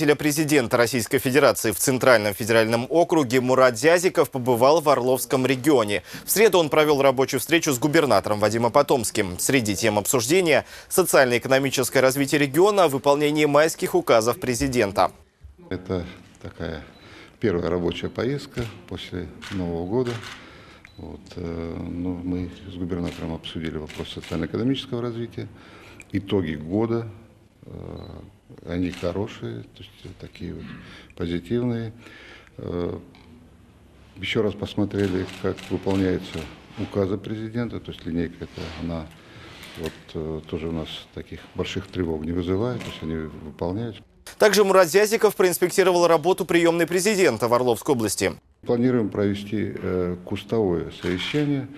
Заместителя президента Российской Федерации в Центральном федеральном округе Мурат Зязиков побывал в Орловском регионе. В среду он провел рабочую встречу с губернатором Вадимом Потомским. Среди тем обсуждения – социально-экономическое развитие региона, выполнение майских указов президента. Это такая первая рабочая поездка после Нового года. Мы с губернатором обсудили вопрос социально-экономического развития. Итоги года, они хорошие, то есть такие вот позитивные. Еще раз посмотрели, как выполняются указы президента, то есть линейка эта, она тоже у нас таких больших тревог не вызывает, то есть они выполняются. Также Мурат Зязиков проинспектировал работу приемной президента в Орловской области. Планируем провести кустовое совещание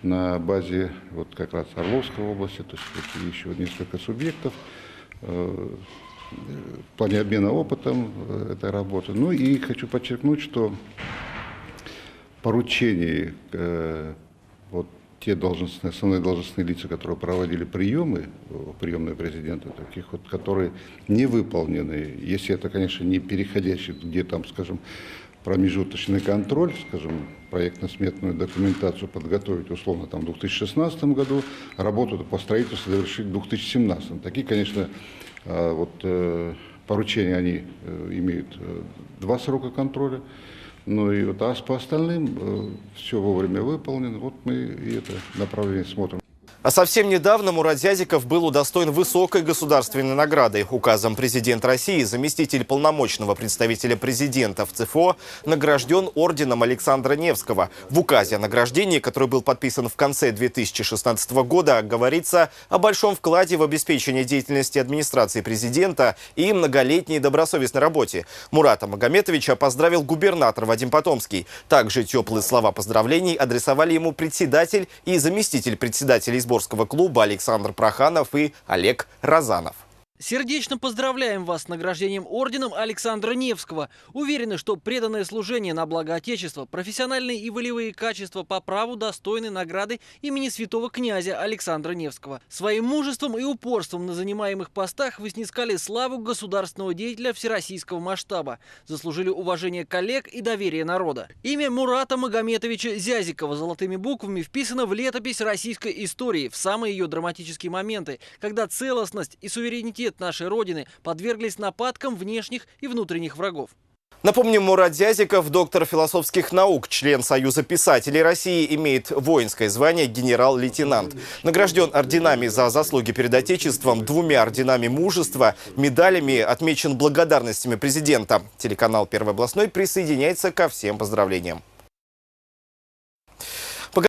на базе как раз Орловской области, то есть еще несколько субъектов, в плане обмена опытом этой работы. Ну и хочу подчеркнуть, что поручения, те основные должностные лица, которые проводили приемные президента, таких которые не выполнены, если это, конечно, не переходящий, где там, скажем, промежуточный контроль, скажем, проектно-сметную документацию подготовить условно там, в 2016 году, работу по строительству завершить в 2017. Такие, конечно, поручения, они имеют 2 срока контроля. А по остальным все вовремя выполнено. Мы и это направление смотрим. А совсем недавно Мурат Зязиков был удостоен высокой государственной награды. Указом президента России заместитель полномочного представителя президента в ЦФО награжден орденом Александра Невского. В указе о награждении, который был подписан в конце 2016 года, говорится о большом вкладе в обеспечение деятельности администрации президента и многолетней добросовестной работе. Мурата Магометовича поздравил губернатор Вадим Потомский. Также теплые слова поздравлений адресовали ему председатель и заместитель председателя Изборского клуба Александр Проханов и Олег Розанов. Сердечно поздравляем вас с награждением орденом Александра Невского. Уверены, что преданное служение на благо Отечества, профессиональные и волевые качества по праву достойны награды имени святого князя Александра Невского. Своим мужеством и упорством на занимаемых постах вы снискали славу государственного деятеля всероссийского масштаба. Заслужили уважение коллег и доверие народа. Имя Мурата Магометовича Зязикова золотыми буквами вписано в летопись российской истории в самые ее драматические моменты, когда целостность и суверенитет нашей Родины подверглись нападкам внешних и внутренних врагов. Напомним, Мурат Зязиков, доктор философских наук, член Союза писателей России, имеет воинское звание генерал-лейтенант. Награжден орденами за заслуги перед Отечеством, 2 орденами мужества, медалями, отмечен благодарностями президента. Телеканал «Первый областной» присоединяется ко всем поздравлениям.